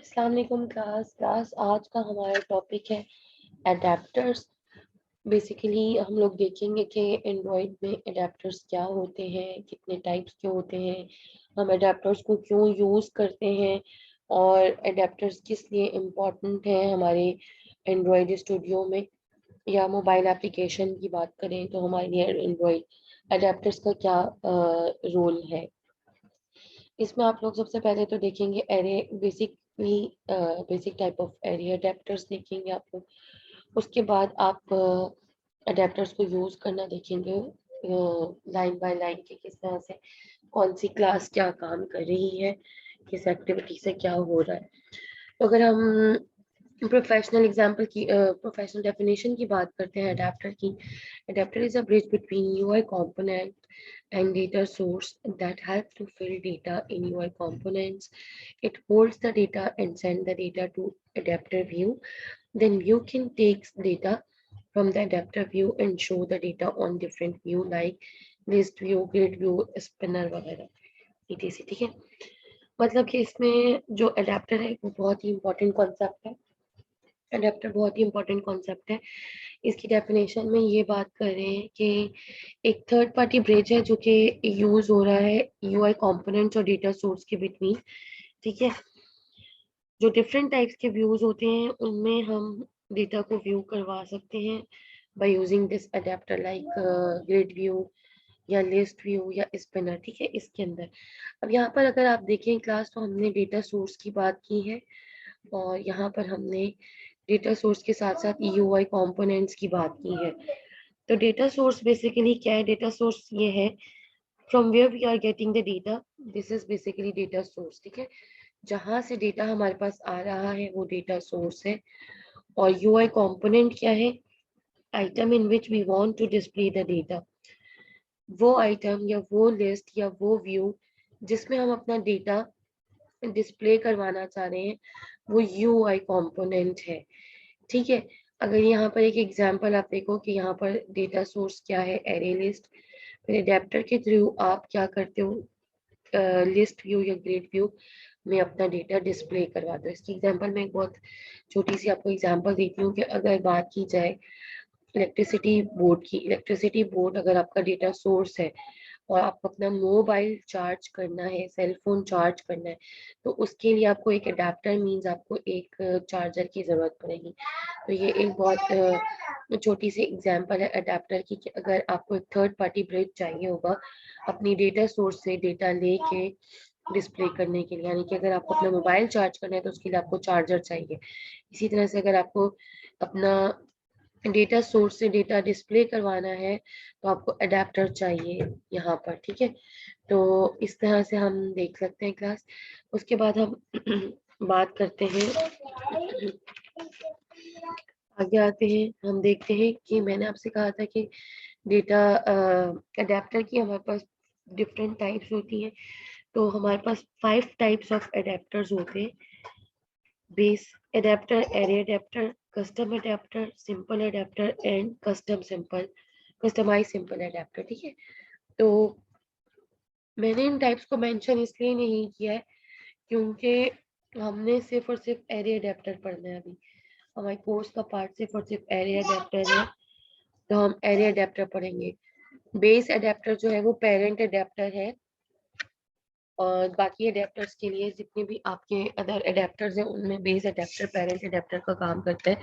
अस्सलाम वालेकुम क्लास आज का हमारा टॉपिक है एडेप्टर्स। बेसिकली हम लोग देखेंगे कि एंड्रॉयड में एडेप्टर्स क्या होते हैं, कितने टाइप्स के होते हैं, हम एडेप्टर्स को क्यों यूज़ करते हैं और एडेप्टर्स किस लिए इम्पोर्टेंट हैं हमारे एंड्रॉयड स्टूडियो में। या मोबाइल एप्लीकेशन की बात करें तो हमारे लिए एंड्रॉयड एडेप्टर्स का क्या रोल है। इसमें आप लोग सबसे पहले तो देखेंगे array basic type of array adapters देखेंगे आप लोग। उसके बाद आप अडेप्टर्स को यूज करना देखेंगे लाइन बाय लाइन के किस तरह से कौन सी क्लास क्या काम कर रही है, किस एक्टिविटी से क्या हो रहा है। तो अगर हम प्रोफेशनल डेफिनेशन की बात करते हैं अडेप्टर की। Adapter is a bridge between UI component and data source that help to fill data in your components. It holds the data and send the data to adapter view. Then view can take data from the adapter view and show the data on different view like list view, grid view, spinner वगैरह etc. ठीक है, मतलब कि इसमें जो adapter है वो बहुत ही इंपॉर्टेंट कॉन्सेप्ट है। अडेप्टर बहुत ही इंपॉर्टेंट कॉन्सेप्ट है। इसकी डेफिनेशन में ये बात कर रहे हैं कि एक थर्ड पार्टी ब्रिज है जो कि यूज हो रहा है यूआई कंपोनेंट्स और डेटा सोर्स के बिटवीन। ठीक है, जो डिफरेंट टाइप्स के व्यूज होते हैं उनमें हम डेटा को व्यू करवा सकते हैं by using this adapter like grid view या लिस्ट व्यू या स्पिनर। ठीक है, इसके अंदर अब यहाँ पर अगर आप देखें क्लास तो हमने डेटा सोर्स की बात की है और यहाँ पर हमने डेटा सोर्स के साथ साथ यूआई कंपोनेंट्स की बात की है। तो डेटा सोर्स बेसिकली क्या है? डेटा सोर्स ये है from where we are getting the data, this is basically data source. ठीक है, जहां से डेटा हमारे पास आ रहा है वो डेटा सोर्स है। और यूआई कंपोनेंट क्या है? Item in which we want to display the data, वो आइटम या वो लिस्ट या वो व्यू जिसमें हम अपना डेटा डिस्प्ले करवाना चाह रहे हैं वो यूआई कंपोनेंट है। ठीक है, अगर यहाँ पर एक एग्जांपल आप देखो कि यहाँ पर डेटा सोर्स क्या है? Array list. फिर अडेप्टर के थ्रू आप क्या करते हो? लिस्ट व्यू या ग्रिड व्यू में अपना डेटा डिस्प्ले करवाते हो। इसकी एग्जांपल मैं एक बहुत छोटी सी आपको एग्जांपल देती हूँ कि अगर बात की जाए इलेक्ट्रिसिटी बोर्ड की। इलेक्ट्रिसिटी बोर्ड अगर आपका डेटा सोर्स है और आपको अपना मोबाइल चार्ज करना है, सेल फोन चार्ज करना है, तो उसके लिए आपको एक अडेप्टर मींस आपको एक चार्जर की जरूरत पड़ेगी। तो ये एक बहुत छोटी सी एग्जांपल है अडेप्टर की कि अगर आपको एक थर्ड पार्टी ब्रिज चाहिए होगा अपनी डेटा सोर्स से डेटा लेके डिस्प्ले करने के लिए, यानी कि अगर आपको अपना मोबाइल चार्ज करना है तो उसके लिए आपको चार्जर चाहिए। इसी तरह से अगर आपको अपना डेटा सोर्स से डेटा डिस्प्ले करवाना है तो आपको अडेप्टर चाहिए यहाँ पर। ठीक है, तो इस तरह से हम देख सकते हैं क्लास। उसके बाद हम बात करते हैं, आगे आते हैं, हम देखते हैं कि मैंने आपसे कहा था कि डेटा अडेप्टर की हमारे पास डिफरेंट टाइप्स होती हैं। तो हमारे पास 5 टाइप्स ऑफ अडेप्टर्स होते हैं: base adapter, array adapter, custom adapter, simple adapter and customise simple adapter. ठीक है, तो मैंने इन टाइप्स को मेंशन इसलिए नहीं किया है क्योंकि हमने सिर्फ और सिर्फ एरे अडेप्टर पढ़ना है। अभी हमारे कोर्स का पार्ट सिर्फ और सिर्फ एरे अडेप्टर है, तो हम एरे अडेप्टर पढ़ेंगे। बेस अडेप्टर जो है वो पेरेंट अडेप्टर है और बाकी अडेप्टर्स के लिए जितने भी आपके अदर अडेप्टर्स हैं उनमें बेस अडेप्टर पेरेंट अडेप्टर का काम करता है।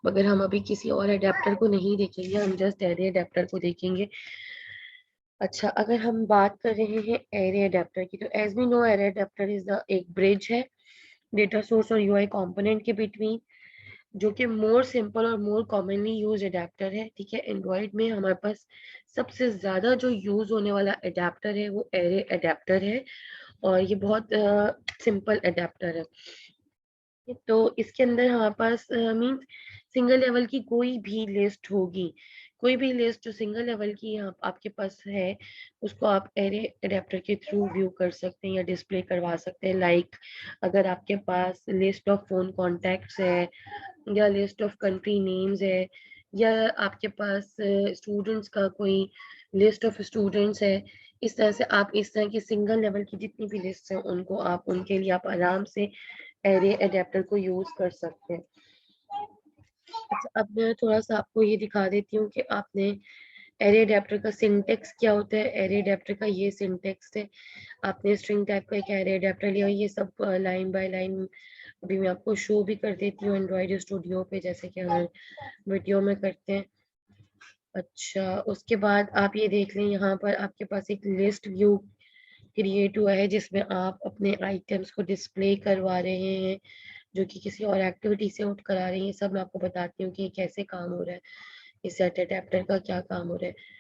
मगर हम अभी किसी और अडेप्टर को नहीं देखेंगे, हम जस्ट एरे अडेप्टर को देखेंगे। अच्छा, अगर हम बात कर रहे हैं एरे अडेप्टर की तो as we know array adapter is the एक ब्रिज है डेटा सोर्स और यूआई कंपोनेंट के बिटवीन, जो कि मोर सिंपल और मोर कॉमनली यूज अडेप्टर है। ठीक है, एंड्रॉइड में हमारे पास सबसे ज्यादा जो यूज होने वाला अडेप्टर है वो एरे अडेप्टर है और ये बहुत सिंपल अडेप्टर है। तो इसके अंदर हमारे पास मीन्स सिंगल लेवल की कोई भी लिस्ट होगी, कोई भी लिस्ट जो सिंगल लेवल की यहाँ आपके पास है उसको आप एरे अडेप्टर के थ्रू व्यू कर सकते हैं या डिस्प्ले करवा सकते हैं। लाइक अगर आपके पास लिस्ट ऑफ फोन कॉन्टैक्ट्स है या लिस्ट ऑफ कंट्री नेम्स है या आपके पास स्टूडेंट्स का कोई लिस्ट ऑफ स्टूडेंट्स है, इस तरह से आप इस तरह की सिंगल लेवल की जितनी भी लिस्ट है उनको आप उनके लिए आप आराम से एरे अडेप्टर को यूज कर सकते हैं। अच्छा, अब मैं थोड़ा सा आपको ये दिखा देती हूँ कि आपने एरे अडेप्टर का सिंटेक्स क्या होता है। एरे अडेप्टर का ये सिंटेक्स है, आपने स्ट्रिंग टाइप का एक एरे अडेप्टर लिया, ये सब लाइन बाय लाइन अभी मैं आपको शो भी कर देती हूँ एंड्रॉइड स्टूडियो पे, जैसे कि हर वीडियो में करते हैं। अच्छा, उसके बाद आप ये देख लें, यहाँ पर आपके पास एक लिस्ट व्यू क्रिएट हुआ है जिसमें आप अपने आइटम्स को डिस्प्ले करवा रहे हैं जो कि किसी और एक्टिविटी से उठ कर आ रही है। सब मैं आपको बताती हूँ कि ये कैसे काम हो रहा है, इस सेट अडेप्टर का क्या काम हो रहा है।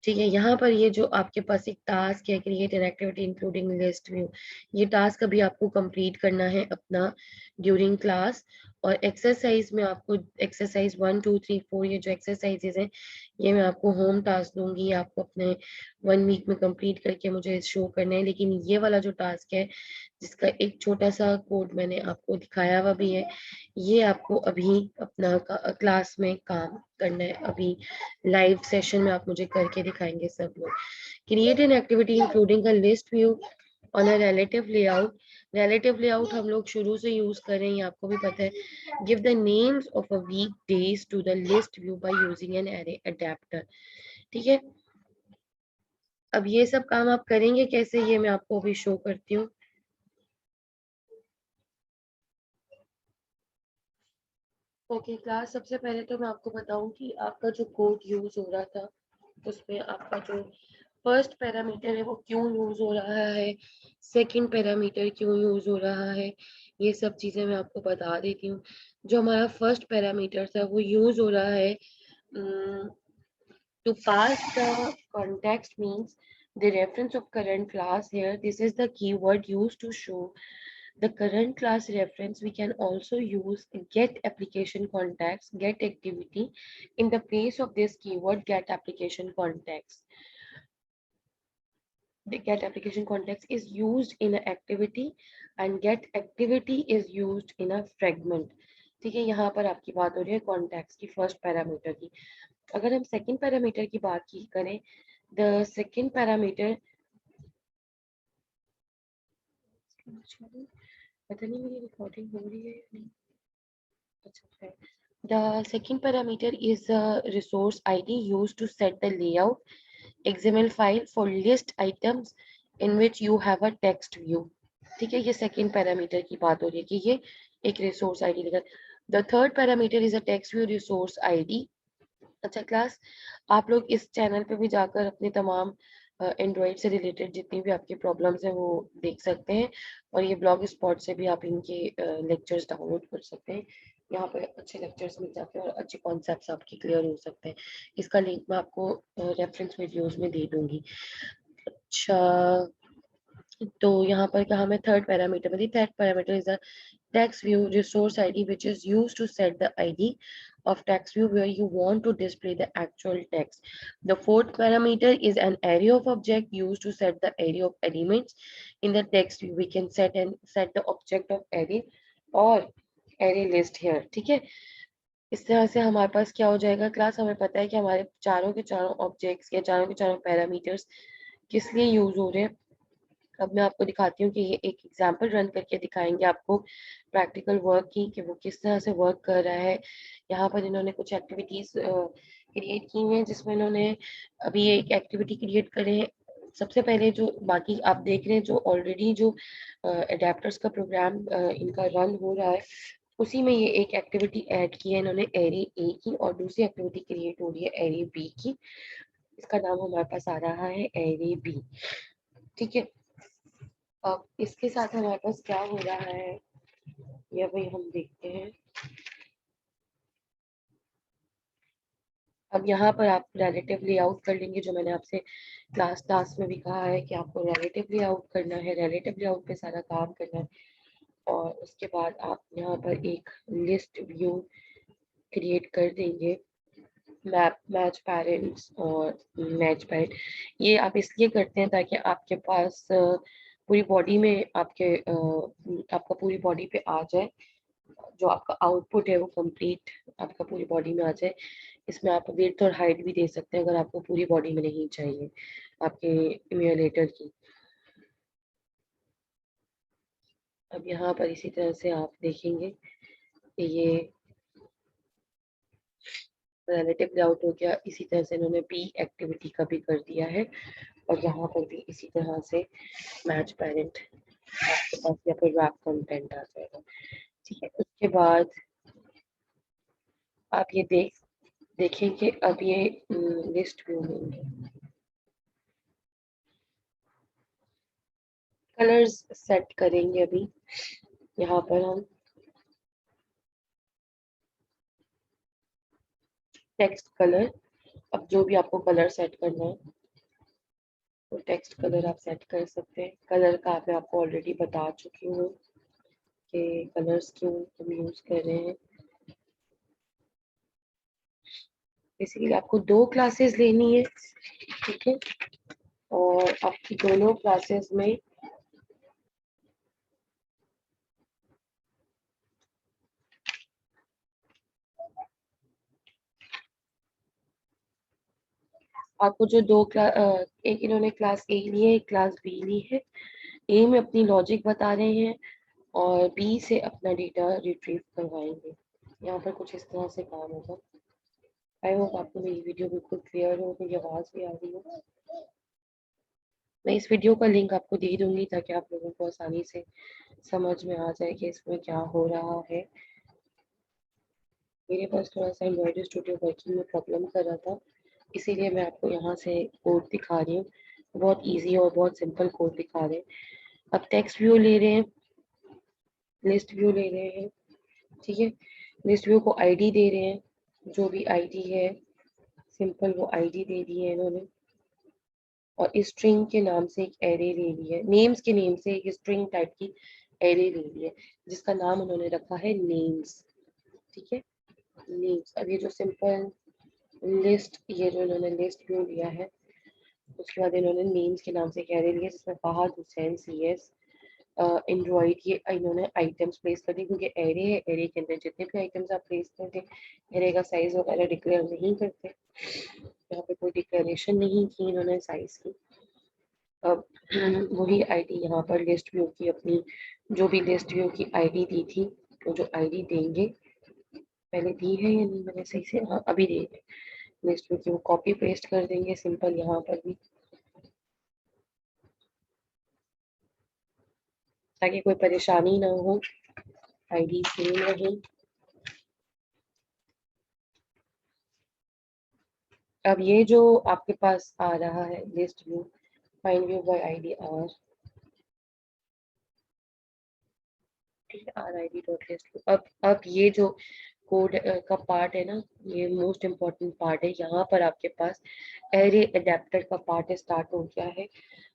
ठीक है, यहाँ पर ये जो आपके पास एक टास्क है, create an activity including list view, ये टास्क अभी आपको कंप्लीट करना है अपना ड्यूरिंग क्लास। और एक्सरसाइज में आपको एक्सरसाइज 1 2 3 4 ये जो एक्सरसाइजेज हैं ये मैं आपको होम टास्क दूंगी, आपको अपने 1 वीक में कंप्लीट करके मुझे शो करना है। लेकिन ये वाला जो टास्क है जिसका एक छोटा सा कोड मैंने आपको दिखाया हुआ भी है, ये आपको अभी अपना क्लास में काम करना है। अभी लाइव सेशन में आप मुझे करके दिखाएंगे सब लोग। Create an activity including a list view on a relative layout. Relative layout हम लोग शुरू से यूज कर रहे हैं, आपको भी पता है। Give the names of a week days to the list view by using an array adapter. ठीक है, अब ये सब काम आप करेंगे कैसे, ये मैं आपको अभी शो करती हूँ। ओके क्लास, सबसे पहले तो मैं आपको बताऊं कि आपका जो कोड यूज हो रहा था उसमें आपका जो फर्स्ट पैरामीटर है वो क्यों यूज हो रहा है, सेकंड पैरामीटर क्यों यूज हो रहा है, ये सब चीजें मैं आपको बता देती हूँ। जो हमारा फर्स्ट पैरामीटर था वो यूज हो रहा है to pass the context means the reference of current class. Here this is the keyword used to show the current class reference. We can also use get application context, get activity in the place of this keyword get application context. The get application context is used in an activity and get activity is used in a fragment. ठीक है, यहाँ पर आपकी बात हो रही है context की, फर्स्ट पैरामीटर की। अगर हम सेकंड पैरामीटर की बात की करें, द सेकंड पैरामीटर, पता नहीं मेरी रिकॉर्डिंग हो रही है या नहीं। अच्छा, the second parameter is the resource ID used to set the layout XML file for list items in which you have a text view. ठीक है, ये सेकंड पैरामीटर की बात हो रही है कि ये एक रिसोर्स आईडी लेकर। The third parameter is a text view resource ID. अच्छा क्लास, आप लोग इस चैनल पे भी जाकर अपने तमाम एंड्रॉइड से रिलेटेड जितनी भी आपकी प्रॉब्लम्स हैं वो देख सकते हैं, और ये ब्लॉग स्पॉट से भी आप इनके लेक्चर्स डाउनलोड कर सकते हैं। यहाँ पे अच्छे लेक्चर्स मिल जाते हैं और अच्छे कॉन्सेप्ट्स आपके क्लियर हो सकते हैं। इसका लिंक मैं आपको रेफरेंस वीडियोस में दे दूंगी। अच्छा, तो यहाँ पर कहा मैं थर्ड पैरामीटर में थी। Third parameter is a text view resource ID which is used to set the ID of text view where you want to display the actual text. The fourth parameter is an array of object used to set the array of elements in the text view. We can set the object of array or array list here. ठीक है, इस तरह से हमारे पास क्या हो जाएगा class, हमें पता है कि हमारे चारों के चारों ऑब्जेक्ट्स या चारों के चारों पैरामीटर्स किस लिए यूज हो रहे हैं। अब मैं आपको दिखाती हूँ कि ये एक एग्जांपल रन करके दिखाएंगे आपको प्रैक्टिकल वर्क की कि वो किस तरह से वर्क कर रहा है। यहाँ पर इन्होंने कुछ एक्टिविटीज क्रिएट की हुई हैं जिसमें इन्होंने अभी एक एक्टिविटी क्रिएट करे हैं। सबसे पहले जो बाकी आप देख रहे हैं जो ऑलरेडी जो अडेप्टर्स का प्रोग्राम इनका रन हो रहा है उसी में ये एक एक्टिविटी ऐड की है इन्होंने एरे ए की, और दूसरी एक्टिविटी क्रिएट हो रही है एरे बी की। इसका नाम हमारे पास आ रहा है एरे बी। ठीक है, अब इसके साथ हमारे पास क्या हो रहा है ये भाई हम देखते हैं। अब यहाँ पर आप रिलेटिव लेआउट कर लेंगे, जो मैंने आपसे क्लास में भी कहा है कि आपको रिलेटिव लेआउट करना है, रिलेटिव लेआउट पे सारा काम करना है। और उसके बाद आप यहाँ पर एक लिस्ट व्यू क्रिएट कर देंगे, मैप मैच पेरेंट्स और मैच पेरेंट। ये आप इसलिए करते हैं ताकि आपके पास पूरी बॉडी में आपका पूरी बॉडी पे आ जाए, जो आपका आउटपुट है वो कंप्लीट आपका पूरी बॉडी में आ जाए। इसमें आप विड्थ और हाइट भी दे सकते हैं अगर आपको पूरी बॉडी में नहीं चाहिए आपके इम्यूलेटर की। अब यहाँ पर इसी तरह से आप देखेंगे कि ये रिलेटिव लेआउट हो गया। इसी तरह से इन्होंने पी एक्टिविटी का भी कर दिया है और यहाँ पर भी इसी तरह से मैच पेरेंट आपके पास या फिर रैप कंटेंट आ जाएगा। ठीक है, उसके बाद आप ये देखेंगे अब ये लिस्ट व्यू होंगे। कलर्स सेट करेंगे अभी यहाँ पर हम टेक्स्ट कलर। अब जो भी आपको कलर सेट करना है तो टेक्स्ट कलर आप सेट कर सकते हैं। कलर का मैं आपको ऑलरेडी बता चुकी हूँ कि कलर्स क्यों हम यूज कर रहे हैं। बेसिकली आपको 2 क्लासेस लेनी है, ठीक है, और आपकी दोनों क्लासेस में आपको जो 2 एक इन्होंने क्लास ए ली है, एक क्लास बी ली है। ए में अपनी लॉजिक बता रहे हैं और बी से अपना डेटा रिट्रीव करवाएंगे। यहाँ पर कुछ इस तरह से काम होगा। आई होप आपको मेरी वीडियो बिल्कुल क्लियर हो, मेरी आवाज़ भी आ रही हो। मैं इस वीडियो का लिंक आपको दे दूंगी ताकि आप लोगों को आसानी से समझ में आ जाए कि इसमें क्या हो रहा है। मेरे पास थोड़ा सा एंड्रॉइड स्टूडियो वर्किंग में प्रॉब्लम कर रहा था, इसीलिए मैं आपको यहाँ से कोड दिखा रही हूँ। बहुत इजी और बहुत सिंपल कोड दिखा रहे हैं। अब टेक्स्ट व्यू ले रहे हैं, लिस्ट व्यू ले रहे हैं, ठीक है। लिस्ट व्यू को आईडी दे रहे हैं, जो भी आईडी है सिंपल वो आईडी दे दी है इन्होंने। और स्ट्रिंग के नाम से एक एरे ले ली है, नेम्स के नेम से एक स्ट्रिंग टाइप की एरे ले ली है जिसका नाम उन्होंने रखा है नेम्स, ठीक है, नेम्स। अब ये जो सिंपल लिस्ट, ये जो इन्होंने लिस्ट व्यू लिया है, उसके बाद इन्होंने नेम्स के नाम से एक एरे लिया जिसमें फहद हुसैन CS एंड्रॉइड, ये इन्होंने आइटम्स प्लेस कर दी क्योंकि एरे है, एरे के अंदर जितने भी आइटम्स आप प्लेस करते हैं एरे का साइज वगैरह डिक्लेयर नहीं करते। यहाँ पे कोई डिक्लेरेशन नहीं की इन्होंने साइज की। अब वही आईडी यहाँ पर लिस्ट व्यू की अपनी जो भी लिस्ट व्यू की आईडी दी थी, तो जो आईडी देंगे, पहले दी है या नहीं मैंने सही से, हाँ अभी दे लिस्ट व्यू की, वो कॉपी पेस्ट कर देंगे सिंपल यहाँ पर भी, ताकि कोई परेशानी ना हो, आईडी सेम रहे। अब ये जो आपके पास आ रहा है list view, find view bye ID are, ठीक है, RID.list। अब ये जो कोड का पार्ट है ना, ये मोस्ट इम्पॉर्टेंट पार्ट है। यहाँ पर आपके पास एरे अडेप्टर का पार्ट स्टार्ट हो गया है।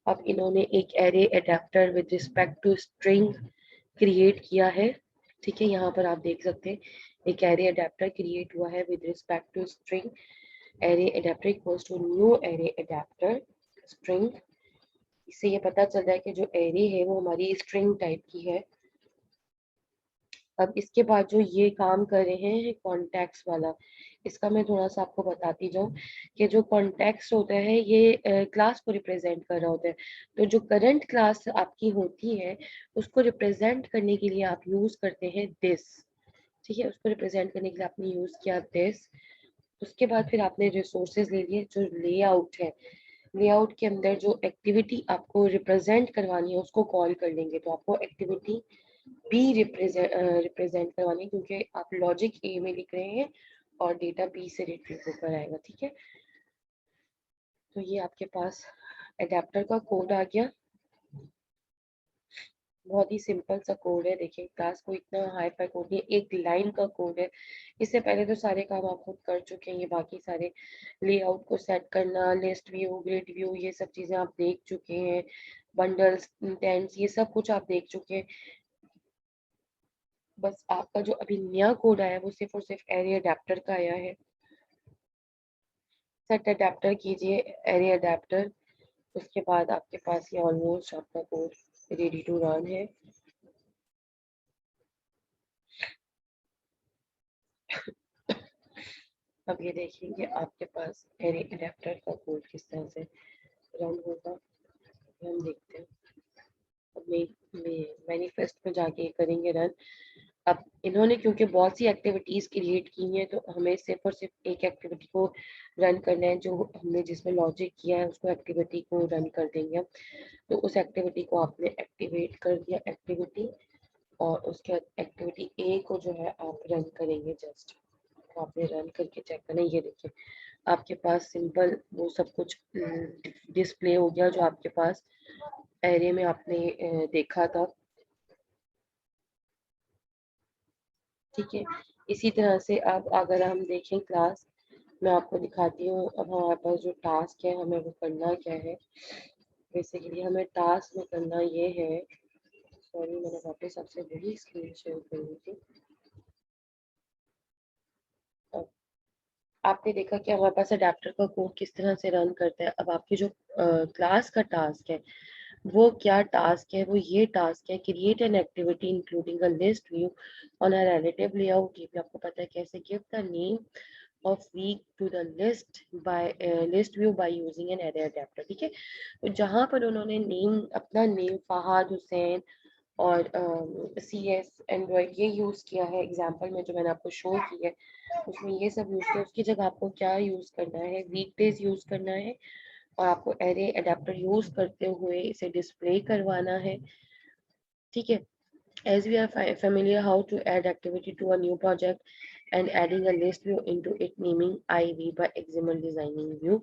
अब इन्होंने एक array adapter with respect to string create किया है, ठीक है। यहाँ पर आप देख सकते हैं एक एरे अडेप्टर क्रिएट हुआ है with respect to string. Array adapter equals to new array adapter string. इससे ये पता चल रहा है कि जो एरे है वो हमारी स्ट्रिंग टाइप की है। अब इसके बाद जो ये काम कर रहे हैं कॉन्टेक्स्ट वाला, इसका मैं थोड़ा सा आपको बताती जाऊँ कि जो कॉन्टेक्स्ट होता है ये क्लास को रिप्रेजेंट कर रहा होता है। तो जो करंट क्लास आपकी होती है उसको रिप्रेजेंट करने के लिए आप यूज करते हैं दिस, ठीक है, उसको रिप्रेजेंट करने के लिए आपने यूज किया दिस। उसके बाद फिर आपने रिसोर्सेज ले लिए, जो लेआउट है, लेआउट के अंदर जो एक्टिविटी आपको रिप्रेजेंट करवानी है उसको कॉल कर लेंगे। तो आपको एक्टिविटी बी रिप्रेजेंट करवानी है क्योंकि आप लॉजिक ए में लिख रहे हैं और डेटा बी से रिट्रीव होकर आएगा, ठीक है। तो ये आपके पास एडेप्टर का कोड आ गया, बहुत ही सिंपल सा कोड है। देखिए क्लास को इतना हाई फाई कोड नहीं, एक लाइन का कोड है। इससे पहले तो सारे काम आप खुद कर चुके हैं, ये बाकी सारे लेआउट को सेट करना, लिस्ट व्यू, ग्रिड व्यू, ये सब चीजें आप देख चुके हैं, बंडल्स, टेंस, ये सब कुछ आप देख चुके हैं। बस आपका जो अभी नया कोड आया है वो सिर्फ और सिर्फ एरे अडेप्टर का आया है। सेट अडेप्टर कीजिए, एरे अडेप्टर, उसके बाद आपके पास ये ऑलमोस्ट आपका कोड रेडी टू रन है। अब ये देखेंगे आपके पास एरे अडेप्टर का कोड किस तरह से रन होगा, हम देखते हैं। मैनिफेस्ट में जाके करेंगे रन। अब इन्होंने क्योंकि बहुत सी एक्टिविटीज क्रिएट की हैं, तो हमें सिर्फ और सिर्फ एक एक्टिविटी को रन करना है, जो हमने जिसमें लॉजिक किया है उसको एक्टिविटी को रन कर देंगे हम। तो उस एक्टिविटी को आपने एक्टिवेट कर दिया एक्टिविटी, और उसके बाद एक्टिविटी ए को जो है आप रन करेंगे जस्ट। तो आपने रन करके चेक करना, ये देखिए आपके पास सिंपल वो सब कुछ डिस्प्ले हो गया जो आपके पास एरे में आपने देखा था। ठीक है, इसी तरह से अब अगर हम देखें क्लास, मैं आपको दिखाती हूँ। अब हमारे पास जो टास्क है हमें वो करना क्या है। बेसिकली हमें टास्क में करना ये है, सॉरी मैंने वापस आपसे वही स्क्रीन शेयर करनी थी। अब आपने देखा कि हमारे पास अडेप्टर का कोड किस तरह से रन करता है। अब आपकी जो क्लास का टास्क है वो क्या टास्क है, वो ये टास्क है, create an activity including a list view on a relative layout. ये भी आपको पता है कैसे, give the name of week to the list view by using an array adapter। ठीक है, तो जहां पर उन्होंने नेम, अपना नेम फहाद हुसैन और CS एंड्रॉइड ये यूज किया है एग्जांपल में जो मैंने आपको शो की है, उसमें ये सब यूज किया। उसकी जगह आपको क्या यूज करना है, वीकडेज यूज करना है, और आपको एरे अडेप्टर यूज करते हुए इसे डिस्प्ले करवाना है। ठीक है, as we are familiar how to add activity to a new project and adding a list view into it, naming IV by XML designing view.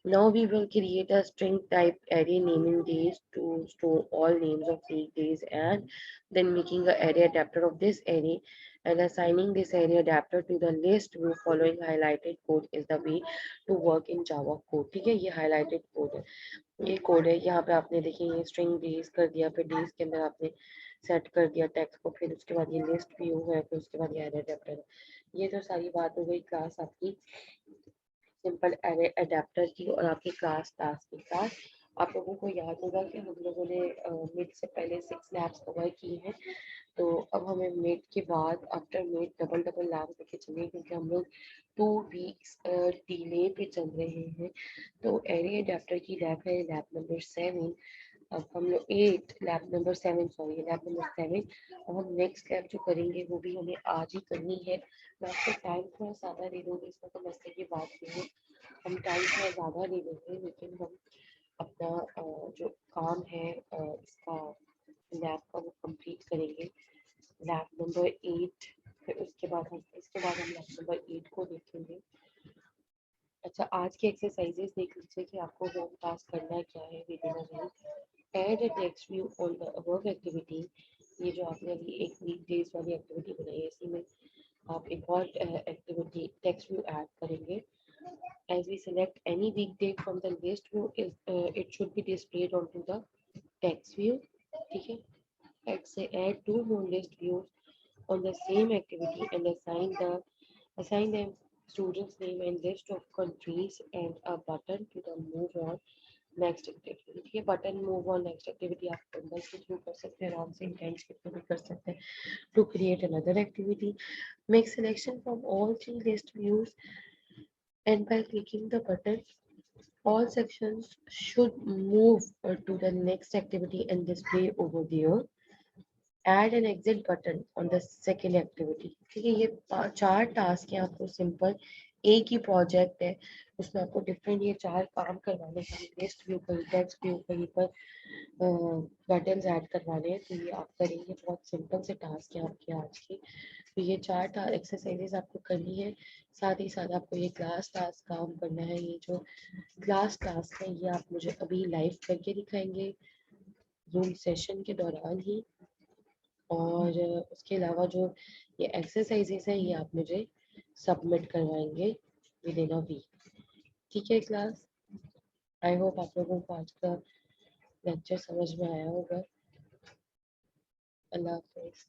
Now we will create a string type array naming days to store all names of weekdays, and then making an array adapter of this array and assigning this array adapter to the list view following highlighted code is the way to work in Java code। ठीक है, ये highlighted code है, ये code है। यहाँ पे आपने देखिए ये स्ट्रिंग डेज कर दिया, फिर डेज के अंदर आपने सेट कर दिया टेक्स्ट को, फिर उसके बाद ये लिस्ट व्यू है, फिर उसके बाद ये एरे अडेप्टर है। ये तो सारी बात हो गई क्लास आपकी सिंपल एरे अडेप्टर की और आपकी क्लास टास्क की। क्लास आप लोगों को याद होगा कि हम लोगों ने मिड से पहले 6 लैब्स कवर की हैं, तो अब हमें मिड के बाद after mid double double lab लेके चले, क्योंकि हम लोग 2 वीक्स डिले पे चल रहे हैं। तो एरे अडेप्टर की लैब है लैब नंबर 7। अब हम लोग 8 lab number 7, sorry lab number 7। अब हम नेक्स्ट लैब जो करेंगे वो भी हमें आज ही करनी है। मैं आपको टाइम थोड़ा ज़्यादा दे दूँगी, इसमें तो मसले की बात नहीं है, हम टाइम थोड़ा ज़्यादा ले लेंगे, लेकिन हम अपना जो काम है इसका लैब का वो कंप्लीट करेंगे। लैब नंबर 8, फिर उसके बाद हम लैब नंबर 8 को देखेंगे। अच्छा, आज की एक्सरसाइजेस देख लीजिए कि आपको होम टास्क करना क्या है within a week. Add a text view on the above activity. ये जो आपने अभी एक वीक डेज वाली एक्टिविटी बनाई है, इसी में आप एक और एक्टिविटी टेक्स्ट व्यू ऐड करेंगे। As we select any weekday from the list view, it should be displayed onto the text view। ठीक है, let's say add 2 more list views on the same activity and assign them students name and list of countries and a button to the move on next activity. ठीक है, button move on next activity आप symbols के through कर सकते हैं, आराम से intends के थ्रू भी कर सकते हैं। To create another activity, make selection from all 3 list views and by clicking the button all sections should move to the next activity and display over there। Add an exit button on the second activity। ठीक है, ये 4 task हैं, आपको simple एक ही project है, उसमें आपको different ये 4 काम करवाने हैं। लिस्ट व्यू कहीं, टेक्स्ट व्यू कहीं पर बटन्स ऐड करवाने हैं, तो ये आप करेंगे। बहुत सिंपल से टास्क है आपके आज के। तो ये 4 एक्सरसाइजेस आपको करनी है, साथ ही साथ आपको ये क्लास टास्क काम करना है। ये जो क्लास टास्क है ये आप मुझे अभी लाइव करके दिखाएंगे जूम सेशन के दौरान ही, और उसके अलावा जो ये एक्सरसाइजेस हैं ये आप मुझे सबमिट करवाएंगे विद इन अ वीक। ठीक है क्लास, आई होप आप लोगों को आज का लेक्चर समझ में आया होगा। अल्लाह हाफिज़।